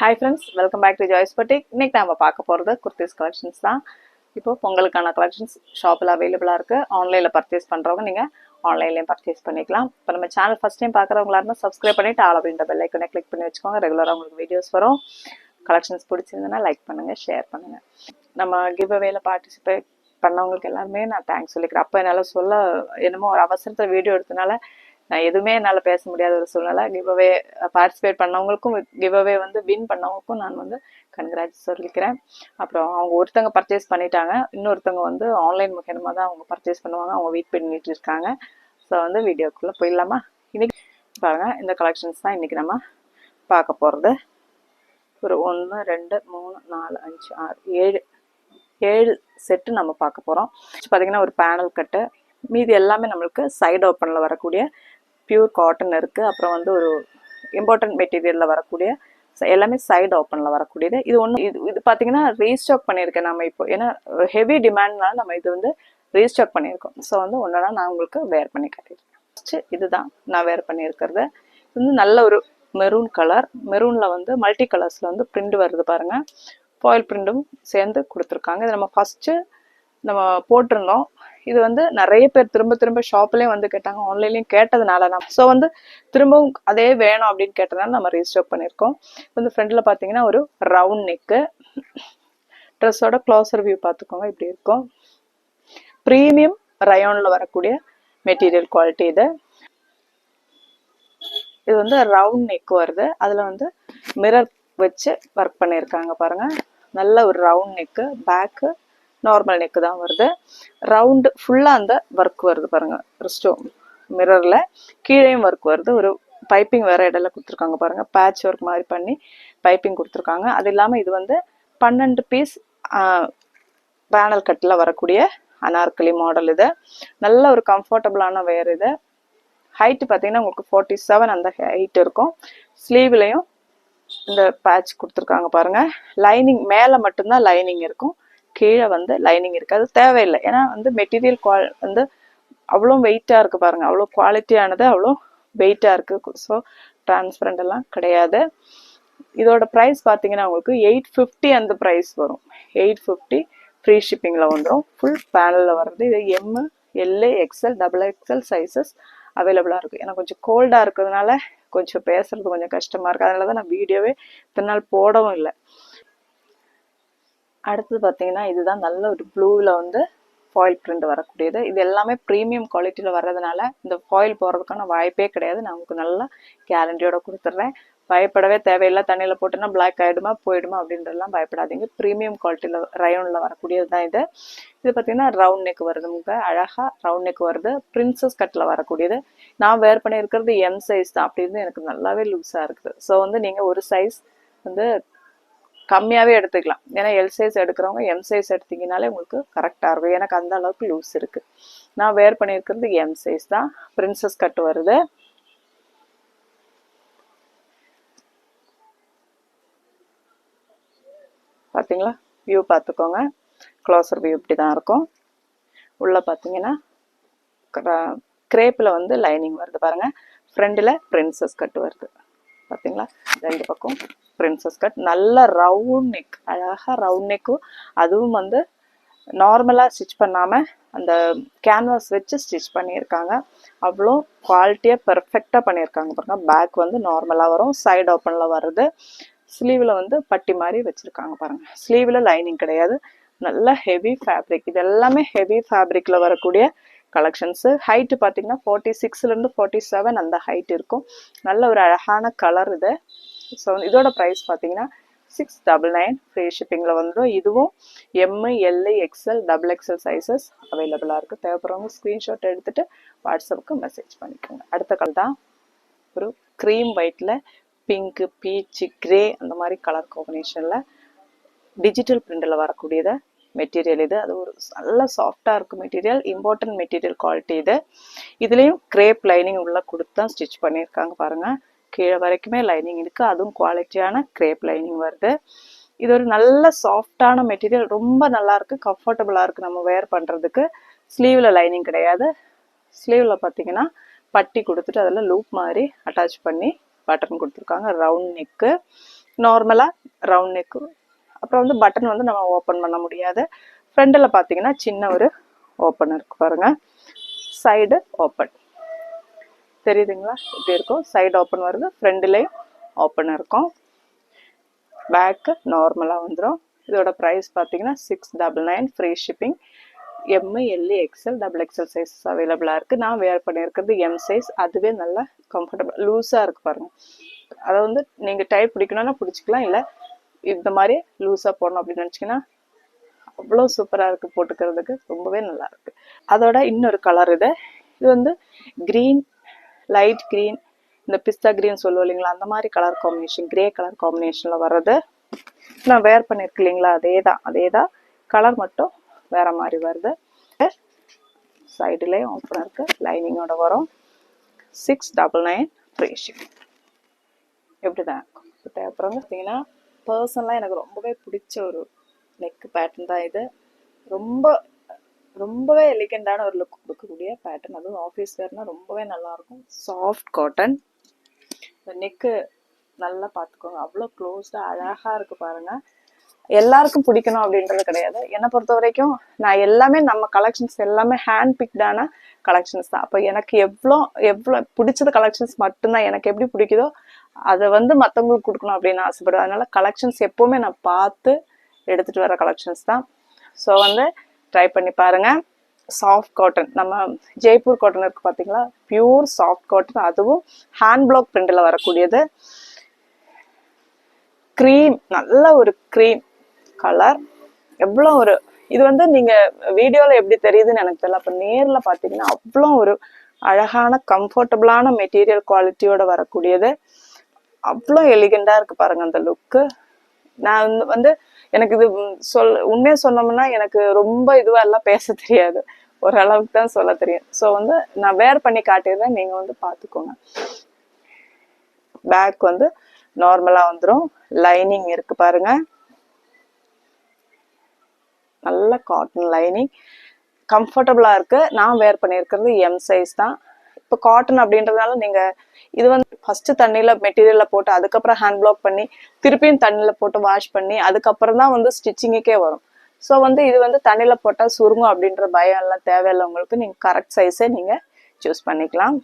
Hi friends, welcome back to Joyce Boutique. இன்னைக்கு நாம பார்க்க போறது குர்த்திஸ் கலெக்ஷன்ஸ் தான். இப்போ பொங்கலுக்கான கலெக்ஷன்ஸ் ஷாப்ல அவைலபிளா இருக்கு. ஆன்லைன்ல பர்ச்சேஸ் பண்றவங்க நீங்க ஆன்லைன்லயும் பர்ச்சேஸ் பண்ணிக்கலாம். இப்போ நம்ம சேனல் ஃபர்ஸ்ட் டைம் பார்க்குறவங்களா இருந்தால் சப்ஸ்கிரைப் பண்ணிட்டு ஆல் அப்படின்ற பெல் ஐக்கனை கிளிக் பண்ணி வச்சுக்கோங்க. ரெகுலராக உங்களுக்கு வீடியோஸ் வரும். கலெக்ஷன்ஸ் பிடிச்சிருந்ததுன்னா லைக் பண்ணுங்க, ஷேர் பண்ணுங்க. நம்ம கிவ் அவேல பார்ட்டிசிபேட் பண்ணவங்களுக்கு எல்லாருமே நான் தேங்க்ஸ் சொல்லிக்கிறேன். அப்போ என்னால் சொல்ல என்னமோ ஒரு அவசரத்தில் வீடியோ எடுத்தனால நான் எதுவுமே என்னால் பேச முடியாத ஒரு சூழ்நிலை. கிவ் அவே பார்ட்டிசிபேட் பண்ணவங்களுக்கும் கிவ் அவே வந்து வின் பண்ணவங்களுக்கும் நான் வந்து கன்கிராட்ஸ் சொல்லிக்கிறேன். அப்புறம் அவங்க ஒருத்தங்க பர்ச்சேஸ் பண்ணிட்டாங்க, இன்னொருத்தவங்க வந்து ஆன்லைன் முக்கியமாக தான் அவங்க பர்ச்சேஸ் பண்ணுவாங்க. அவங்க வெயிட் பண்ணிட்டு இருக்காங்க. ஸோ வந்து வீடியோக்குள்ளே போயிடலாமா? இன்னைக்கு பாருங்க, இந்த கலெக்ஷன்ஸ் தான் இன்னைக்கு நம்ம பார்க்க போகிறது. ஒரு 1 2 3 4 5 6 7 செட்டு நம்ம பார்க்க போகிறோம். பார்த்தீங்கன்னா ஒரு பேனல் கட்டு, மீதி எல்லாமே நம்மளுக்கு சைடு ஓப்பனில் வரக்கூடிய பியூர் காட்டன் இருக்குது. அப்புறம் வந்து ஒரு இம்பார்ட்டன்ட் மெட்டீரியலில் வரக்கூடிய எல்லாமே சைடு ஓப்பனில் வரக்கூடியது. இது ஒன்று இது பார்த்தீங்கன்னா ரீஸ்டாக் பண்ணியிருக்கேன் நம்ம இப்போ, ஏன்னா ஹெவி டிமாண்ட்னால நம்ம இது வந்து ரீஸ்டாக் பண்ணியிருக்கோம். ஸோ வந்து ஒன்றா நான் உங்களுக்கு வேர் பண்ணி காட்டியிருக்கேன். ஃபஸ்ட்டு இதுதான் நான் வேர் பண்ணியிருக்கிறது. இது வந்து நல்ல ஒரு மெரூன் கலர். மெரூனில் வந்து மல்டி கலர்ஸில் வந்து பிரிண்ட் வருது பாருங்கள். ஃபாயில் பிரிண்டும் சேர்ந்து கொடுத்துருக்காங்க. இது நம்ம ஃபஸ்ட்டு நம்ம போட்டிருந்தோம். இது வந்து நிறைய பேர் திரும்ப திரும்ப ஷாப்லேயும் வந்து கேட்டாங்க, ஆன்லைன்லேயும் கேட்டதுனால நான் ஸோ வந்து திரும்பவும் அதே வேணும் அப்படின்னு கேட்டதுனால நம்ம ரீஸ்டாக் பண்ணியிருக்கோம். வந்து ஃப்ரண்டில் பார்த்தீங்கன்னா ஒரு ரவுண்ட் நெக்கு. ட்ரெஸ்ஸோட க்ளோசர் வியூ பார்த்துக்கோங்க, இப்படி இருக்கும். ப்ரீமியம் ரயோனில் வரக்கூடிய மெட்டீரியல் குவாலிட்டி இது. இது வந்து ரவுண்ட் நெக் வருது. அதில் வந்து மிரர் வச்சு ஒர்க் பண்ணியிருக்காங்க பாருங்கள். நல்ல ஒரு round neck. Back normal neck தான் வருது. ரவுண்டு ஃபுல்லாக அந்த ஒர்க் வருது பாருங்கள். ரிஸ்டோம் மிரரில் கீழேயும் ஒர்க் வருது. ஒரு பைப்பிங் வேறு இடையில கொடுத்துருக்காங்க பாருங்கள். பேட்ச் ஒர்க் மாதிரி பண்ணி பைப்பிங் கொடுத்துருக்காங்க. அது இல்லாமல் இது வந்து 12 பீஸ் பேனல் கட்டில் வரக்கூடிய அனார்கலி மாடல். இது நல்ல ஒரு கம்ஃபர்டபுளான வேர். இது ஹைட்டு பார்த்தீங்கன்னா உங்களுக்கு 47 அந்த ஹைட் இருக்கும். ஸ்லீவ்லையும் இந்த பேட்ச் கொடுத்துருக்காங்க பாருங்கள். லைனிங் மேலே மட்டும்தான் லைனிங் இருக்கும், கீழே வந்து லைனிங் இருக்காது. தேவையில்லை, ஏன்னா வந்து மெட்டீரியல் வந்து அவ்வளோ வெயிட்டாக இருக்குது பாருங்கள். அவ்வளோ குவாலிட்டியானது, அவ்வளோ வெயிட்டாக இருக்குது. ஸோ டிரான்ஸ்பரண்ட் எல்லாம் கிடையாது. இதோட ப்ரைஸ் பார்த்தீங்கன்னா உங்களுக்கு 850 அந்த ப்ரைஸ் வரும். 850 ஃப்ரீ ஷிப்பிங்கில் வந்துடும். ஃபுல் பேனலில் வர்றது. இது M, L, XL, XXL sizes அவைலபிளாக இருக்குது. ஏன்னா கொஞ்சம் கோல்டாக இருக்கிறதுனால கொஞ்சம் பேசுறது கொஞ்சம் கஷ்டமாக இருக்குது. அதனால தான் நான் வீடியோவே இத்தனை நாள் போடவும் இல்லை. அடுத்தது பார்த்தீங்கன்னா இதுதான் நல்ல ஒரு ப்ளூவில் வந்து ஃபாயில் பிரிண்ட் வரக்கூடியது. இது எல்லாமே ப்ரீமியம் குவாலிட்டியில் வர்றதுனால இந்த ஃபாயில் போகிறதுக்கான வாய்ப்பே கிடையாது. நான் உங்களுக்கு நல்லா கேரண்டியோட கொடுத்துட்றேன். பயப்படவே தேவையில்லை. தண்ணியில் போட்டோன்னா பிளாக் ஆகிடுமா போயிடுமா அப்படின்றலாம் பயப்படாதீங்க. ப்ரீமியம் குவாலிட்டியில் ரயோனில் வரக்கூடியது தான் இது. இது பார்த்தீங்கன்னா ரவுண்ட் நெக் வருது. உங்களுக்கு அழகாக ரவுண்ட் நெக் வருது. பிரின்சஸ் கட்டில் வரக்கூடியது. நான் வேர் பண்ணியிருக்கிறது எம் சைஸ் தான். அப்படி இருந்து எனக்கு நல்லாவே லூஸாக இருக்குது. ஸோ வந்து நீங்கள் ஒரு சைஸ் வந்து கம்மியாகவே எடுத்துக்கலாம். ஏன்னா எல் சைஸ் எடுக்கிறவங்க எம் சைஸ் எடுத்தீங்கனாலே உங்களுக்கு கரெக்டாக இருக்கும். எனக்கு அந்த அளவுக்கு லூஸ் இருக்குது. நான் வேர் பண்ணியிருக்கிறது எம் சைஸ் தான். பிரின்சஸ் கட் வருது. பார்த்தீங்களா? வியூ பார்த்துக்கோங்க. க்ளோசர் வியூ இப்படி தான் இருக்கும். உள்ளே பார்த்தீங்கன்னா கிரேப்பில் வந்து லைனிங் வருது பாருங்கள். ஃப்ரண்டில் பிரின்சஸ் கட் வருது. பார்த்தீங்களா? ரெண்டு பக்கம் பிரின்சஸ் கட். நல்ல ரவுண்ட் நெக், அழகாக ரவுண்ட் நெக்கும். அதுவும் வந்து நார்மலாக ஸ்டிச் பண்ணாமல் அந்த கேன்வாஸ் வச்சு ஸ்டிச் பண்ணியிருக்காங்க. அவ்வளோ குவாலிட்டியாக பெர்ஃபெக்டாக பண்ணியிருக்காங்க பாருங்கள். பேக் வந்து நார்மலாக வரும், சைடு ஓப்பனில் வருது. ஸ்லீவில் வந்து பட்டி மாதிரி வச்சுருக்காங்க பாருங்கள். ஸ்லீவில் லைனிங் கிடையாது. நல்ல ஹெவி ஃபேப்ரிக். இது எல்லாமே ஹெவி ஃபேப்ரிக்கில் வரக்கூடிய கலெக்ஷன்ஸு. ஹைட்டு பார்த்தீங்கன்னா 46லேருந்து 47 அந்த ஹைட் இருக்கும். நல்ல ஒரு அழகான கலர் இது. ஸோ இதோட ப்ரைஸ் பார்த்தீங்கன்னா 699 ஃப்ரீ ஷிப்பிங்கில் வந்துடும். இதுவும் M, L, XL, XXL sizes அவைலபிளாக இருக்குது. தேவைப்படுறவங்க ஸ்க்ரீன்ஷாட் எடுத்துகிட்டு வாட்ஸ்அப்புக்கு மெசேஜ் பண்ணிக்கோங்க. அடுத்த கலர் தான் ஒரு க்ரீம் ஒயிட்டில் பிங்க்கு, பீச்சு, கிரே அந்த மாதிரி கலர் காம்பினேஷனில் டிஜிட்டல் பிரிண்டில் வரக்கூடியது மெட்டீரியல். இது அது ஒரு நல்ல சாஃப்டாக இருக்கும் மெட்டீரியல். இம்பார்ட்டன்ட் மெட்டீரியல் குவாலிட்டி இது. இதுலேயும் கிரேப் லைனிங் உள்ள கொடுத்து தான் ஸ்டிச் பண்ணியிருக்காங்க பாருங்கள். கீழே வரைக்குமே லைனிங் இருக்குது. அதுவும் குவாலிட்டியான கிரேப் லைனிங் வருது. இது ஒரு நல்ல சாஃப்டான மெட்டீரியல். ரொம்ப நல்லாயிருக்கு, கம்ஃபர்டபுளாக இருக்குது நம்ம வேர் பண்ணுறதுக்கு. ஸ்லீவில் லைனிங் கிடையாது. ஸ்லீவில் பார்த்தீங்கன்னா பட்டி கொடுத்துட்டு அதில் லூப் மாதிரி அட்டாச் பண்ணி பட்டன் கொடுத்துருக்காங்க. Round neck. நார்மலாக ரவுண்ட் நெக்கு. அப்புறம் வந்து பட்டன் வந்து நம்ம ஓப்பன் பண்ண முடியாது. ஃப்ரண்டில் பார்த்தீங்கன்னா சின்ன ஒரு ஓப்பன் இருக்கு பாருங்க. சைடு ஓப்பன் தெரியுதுங்களா? இப்படி இருக்கும். சைடு ஓப்பன் வருது, ஃப்ரண்ட்லேயும் ஓப்பன் இருக்கும். பேக்கு நார்மலாக வந்துடும். இதோட ப்ரைஸ் பார்த்தீங்கன்னா 699 free shipping. M L XL double XL sizes அவைலபிளாக இருக்குது. நான் வேர் பண்ணியிருக்கிறது எம் சைஸ். அதுவே நல்லா கம்ஃபர்டபுள் லூஸாக இருக்குது பாருங்கள். அதை வந்து நீங்கள் டைப் பிடிக்கணும்னா பிடிச்சிக்கலாம், இல்லை இந்த மாதிரி லூஸாக போடணும் அப்படின்னு நினச்சிங்கன்னா அவ்வளோ சூப்பராக இருக்குது, போட்டுக்கிறதுக்கு ரொம்பவே நல்லா இருக்குது. அதோட இன்னொரு கலர் இது வந்து க்ரீன், லைட் க்ரீன், இந்த பிஸ்தா க்ரீன் சொல்லுவோம் இல்லைங்களா, அந்த மாதிரி கலர் காம்பினேஷன், கிரே கலர் காம்பினேஷனில் வர்றது. நான் வேர் பண்ணியிருக்கேன் இல்லைங்களா, அதே தான் கலர் மட்டும் வேற மாதிரி வருது. சைடுலேயும் ஓப்பன் இருக்கு, லைனிங்கோட வரும். 699 ஃப்ரீ ஷிப்பிங். எப்படி தான் இருக்கும். அப்புறம் பார்த்தீங்கன்னா பர்சனலாக எனக்கு ரொம்பவே பிடிச்ச ஒரு நெக் பேட்டர்ன் தான் இது. ரொம்பவே எலிகண்டான ஒரு லுக் கொடுக்கக்கூடிய பேட்டர்ன். அதுவும் ஆஃபீஸ் வேர்னா ரொம்பவே நல்லாயிருக்கும். Soft cotton. இந்த நெக்கு நல்லா பார்த்துக்கோங்க, அவ்வளோ க்ளோஸ்டாக அழகாக இருக்குது பாருங்கள். எல்லாருக்கும் பிடிக்கணும் அப்படின்றது கிடையாது. என்னை பொறுத்த வரைக்கும் நான் எல்லாமே நம்ம கலெக்ஷன்ஸ் எல்லாமே ஹேண்ட் பிக்டான கலெக்ஷன்ஸ் தான். அப்போ எனக்கு எவ்வளோ பிடிச்சது கலெக்ஷன்ஸ் மட்டும்தான். எனக்கு எப்படி பிடிக்குதோ அதை வந்து மற்றவங்களுக்கு கொடுக்கணும் அப்படின்னு ஆசைப்படுவேன். அதனால கலெக்ஷன்ஸ் எப்போவுமே நான் பார்த்து எடுத்துகிட்டு வர கலெக்ஷன்ஸ் தான். ஸோ வந்து ட்ரை பண்ணி பாருங்கள். சாஃப்ட் காட்டன், நம்ம ஜெய்ப்பூர் காட்டன் இருக்குது பார்த்தீங்களா, பியூர் சாஃப்ட் காட்டன். அதுவும் ஹேண்ட் பிளாக் பிரிண்டில் வரக்கூடியது. க்ரீம், நல்ல ஒரு க்ரீம் கலர். எவ்வளோ ஒரு இது வந்து நீங்கள் வீடியோவில் எப்படி தெரியுதுன்னு எனக்கு தெரியல, அப்போ நேரில் பார்த்தீங்கன்னா அவ்வளோ ஒரு அழகான கம்ஃபர்டபுளான மெட்டீரியல் குவாலிட்டியோட வரக்கூடியது. அவ்வளோ எலிகண்டாக இருக்குது பாருங்கள் அந்த லுக்கு. நான் வந்து எனக்கு இது உண்மையாக சொன்னோம்னா எனக்கு ரொம்ப இதுவாக எல்லாம் பேச தெரியாது, ஓரளவுக்கு தான் சொல்ல தெரியும். ஸோ வந்து நான் வேர் பண்ணி காட்டிடுறேன், நீங்கள் வந்து பார்த்துக்கோங்க. பேக் வந்து நார்மலாக வந்துடும். லைனிங் இருக்கு பாருங்க, நல்ல காட்டன் லைனிங், கம்ஃபர்டபுளாக இருக்கு. நான் வேர் பண்ணியிருக்கிறது எம் சைஸ் தான். இப்போ காட்டன் அப்படின்றதுனால நீங்கள் இது வந்து ஃபர்ஸ்ட் தண்ணியில் மெட்டீரியலில் போட்டு அதுக்கப்புறம் ஹேண்ட் பிளாக் பண்ணி திருப்பியும் தண்ணியில் போட்டு வாஷ் பண்ணி அதுக்கப்புறம் தான் வந்து ஸ்டிச்சிங்குக்கே வரும். ஸோ வந்து இது வந்து தண்ணியில் போட்டால் சுருங்கும் அப்படின்ற பயம் எல்லாம் தேவையில்லை உங்களுக்கு. நீங்கள் கரெக்ட் சைஸே நீங்கள் சூஸ் பண்ணிக்கலாம்.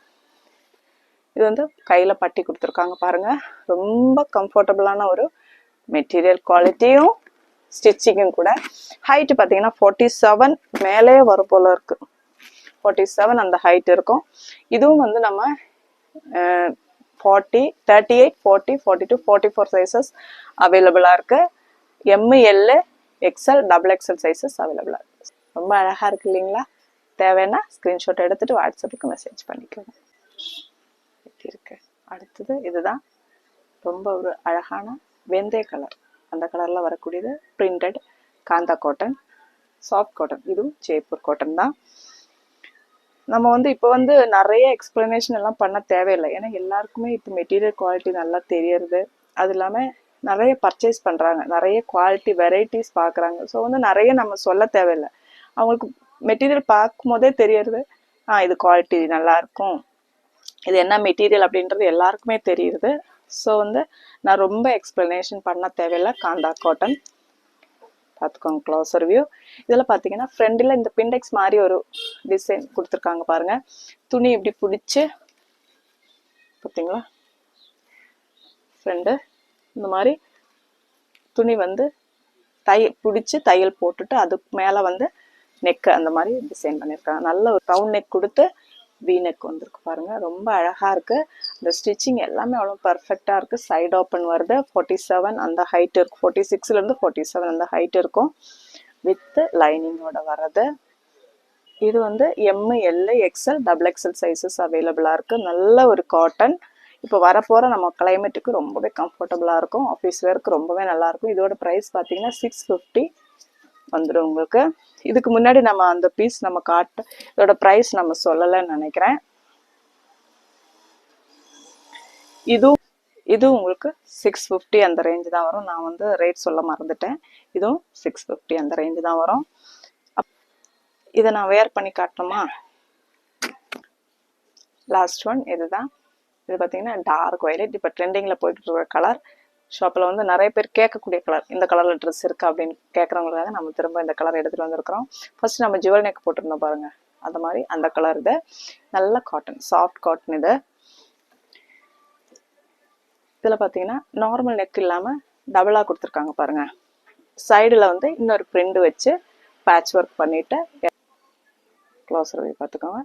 இது வந்து கையில் பட்டி கொடுத்துருக்காங்க பாருங்கள். ரொம்ப கம்ஃபர்டபுளான ஒரு மெட்டீரியல் குவாலிட்டியும் ஸ்டிச்சிங்கும் கூட. ஹைட்டு பார்த்தீங்கன்னா 47 மேலே வரும் போல இருக்கு. 47 அந்த ஹைட் இருக்கும். இதுவும் வந்து நம்ம 40, 38, 40, 42, 44 சைஸஸ் அவைலபிளாக இருக்கு. M L XL double XL sizes அவைலபிளாக இருக்கு. ரொம்ப அழகாக இருக்கு இல்லைங்களா? தேவைன்னா ஸ்க்ரீன்ஷாட் எடுத்துட்டு வாட்ஸ்அப்புக்கு மெசேஜ் பண்ணிக்கோங்க. இருக்கு. அடுத்தது இதுதான் ரொம்ப ஒரு அழகான வெந்தய கலர். அந்த கலர்ல வரக்கூடியது printed kantha cotton, soft cotton. இதுவும் ஜெய்ப்பூர் காட்டன் தான். நம்ம வந்து இப்போ வந்து நிறைய எக்ஸ்பிளனேஷன் எல்லாம் பண்ண தேவையில்லை, ஏன்னா எல்லாருக்குமே இப்போ மெட்டீரியல் குவாலிட்டி நல்லா தெரியறது. அது இல்லாமல் நிறைய பர்ச்சேஸ் பண்ணுறாங்க, நிறைய குவாலிட்டி வெரைட்டிஸ் பார்க்குறாங்க. ஸோ வந்து நிறைய நம்ம சொல்ல தேவையில்லை, அவங்களுக்கு மெட்டீரியல் பார்க்கும் போதே தெரியறது. இது குவாலிட்டி நல்லா இருக்கும், இது என்ன மெட்டீரியல் அப்படின்றது எல்லாருக்குமே தெரியுது. ஸோ வந்து நான் ரொம்ப எக்ஸ்பிளனேஷன் பண்ண தேவையில்லை. காந்தா காட்டன் பார்த்துக்கோங்க. Closer view. இதில் பார்த்தீங்கன்னா ஃப்ரண்டில் இந்த பிண்டெக்ஸ் மாதிரி ஒரு டிசைன் கொடுத்துருக்காங்க பாருங்க. துணி இப்படி பிடிச்சி பார்த்தீங்களா, ஃப்ரெண்டு இந்த மாதிரி துணி வந்து பிடிச்சி தையல் போட்டுட்டு அதுக்கு மேலே வந்து நெக்கு அந்த மாதிரி டிசைன் பண்ணியிருக்காங்க. நல்ல ஒரு ரவுண்ட் நெக் கொடுத்து வி நெக் வந்துருக்கு பாருங்க. ரொம்ப அழகா இருக்கு. இந்த ஸ்டிச்சிங் எல்லாமே அவ்வளோ பர்ஃபெக்டா இருக்கு. சைடு ஓப்பன் வருது. 47 அந்த ஹைட் இருக்கு. 46ல இருந்து 47 அந்த ஹைட் இருக்கும். வித் லைனிங்கோட வர்றது. இது வந்து M L XL double XL sizes அவைலபிளா இருக்கு. நல்ல ஒரு காட்டன். இப்போ வரப்போற நம்ம கிளைமேட்டுக்கு ரொம்பவே கம்ஃபர்டபுளா இருக்கும். ஆஃபீஸ் வேர்க்கு ரொம்பவே நல்லா இருக்கும். இதோட ப்ரைஸ் பார்த்தீங்கன்னா 650 வந்துடும் உங்களுக்கு. இதுக்கு முன்னாடி நம்ம அந்த பீஸ் நம்ம இதோட ப்ரைஸ் நம்ம சொல்லலைன்னு நினைக்கிறேன். இது உங்களுக்கு 650 அந்த ரேஞ்சு தான் வரும். நான் வந்து ரேட் சொல்ல மறந்துட்டேன். இதுவும் 650 அந்த ரேஞ்சு தான் வரும். இதை நான் வேர் பண்ணி காட்டணுமா? லாஸ்ட் ஒன் இதுதான். இது பார்த்தீங்கன்னா டார்க் வயலட், இப்போ ட்ரெண்டிங்கில் போய்கிட்டு இருக்கிற கலர். ஷாப்பில் வந்து நிறைய பேர் கேட்கக்கூடிய கலர், இந்த கலரில் ட்ரெஸ் இருக்கா அப்படின்னு கேட்குறவங்களுக்காக நம்ம திரும்ப இந்த கலர் எடுத்துகிட்டு வந்திருக்கிறோம். ஃபர்ஸ்ட் நம்ம ஜுவல் நெக் போட்டிருந்தோம் பாருங்கள், அந்த மாதிரி அந்த கலர் இது. நல்ல காட்டன், சாஃப்ட் காட்டன் இது. இதில் பார்த்தீங்கன்னா நார்மல் நெக் இல்லாமல் டபுளாக கொடுத்துருக்காங்க பாருங்கள். சைடில் வந்து இன்னொரு பிரிண்ட் வச்சு பேட்ச் ஒர்க் பண்ணிவிட்டு க்ளோஸர் போய் பார்த்துக்கோங்க.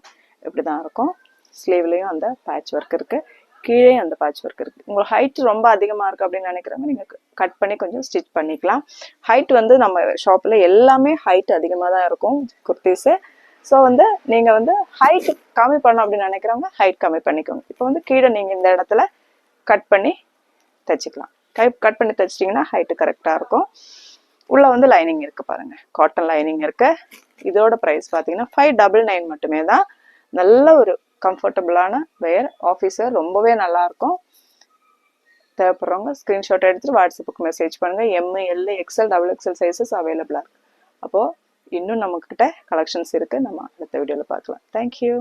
இப்படி தான் இருக்கும். ஸ்லீவ்லேயும் அந்த பேட்ச் ஒர்க் இருக்குது, கீழே அந்த பேட்ச் ஒர்க் இருக்குது. உங்களுக்கு ஹைட் ரொம்ப அதிகமாக இருக்குது அப்படின்னு நினைக்கிறவங்க நீங்கள் கட் பண்ணி கொஞ்சம் ஸ்டிச் பண்ணிக்கலாம். ஹைட் வந்து நம்ம ஷாப்பில் எல்லாமே ஹைட் அதிகமாக தான் இருக்கும் குர்த்திஸு. ஸோ வந்து நீங்கள் வந்து ஹைட் கம்மி பண்ணணும் அப்படின்னு நினைக்கிறவங்க ஹைட் கம்மி பண்ணிக்கோங்க. இப்போ வந்து கீழே நீங்கள் இந்த இடத்துல கட் பண்ணி தைச்சிக்கலாம். கட் பண்ணி தைச்சிட்டிங்கன்னா ஹைட்டு கரெக்டாக இருக்கும். உள்ளே வந்து லைனிங் இருக்குது பாருங்கள், காட்டன் லைனிங் இருக்குது. இதோட ப்ரைஸ் பார்த்தீங்கன்னா 599 மட்டுமே தான். நல்ல ஒரு கம்ஃபர்டபுளான வேர், ஆஃபீஸர், ரொம்பவே நல்லாயிருக்கும். தேவைப்படுறவங்க ஸ்க்ரீன்ஷாட் எடுத்துகிட்டு வாட்ஸ்அப்புக்கு மெசேஜ் பண்ணுங்கள். ML, XL, XXL சைஸஸ் அவைலபிளாக இருக்குது. அப்போது இன்னும் நம்மக்கிட்ட கலெக்ஷன்ஸ் இருக்குது. நம்ம அடுத்த வீடியோவில் பார்க்கலாம். தேங்க்யூ.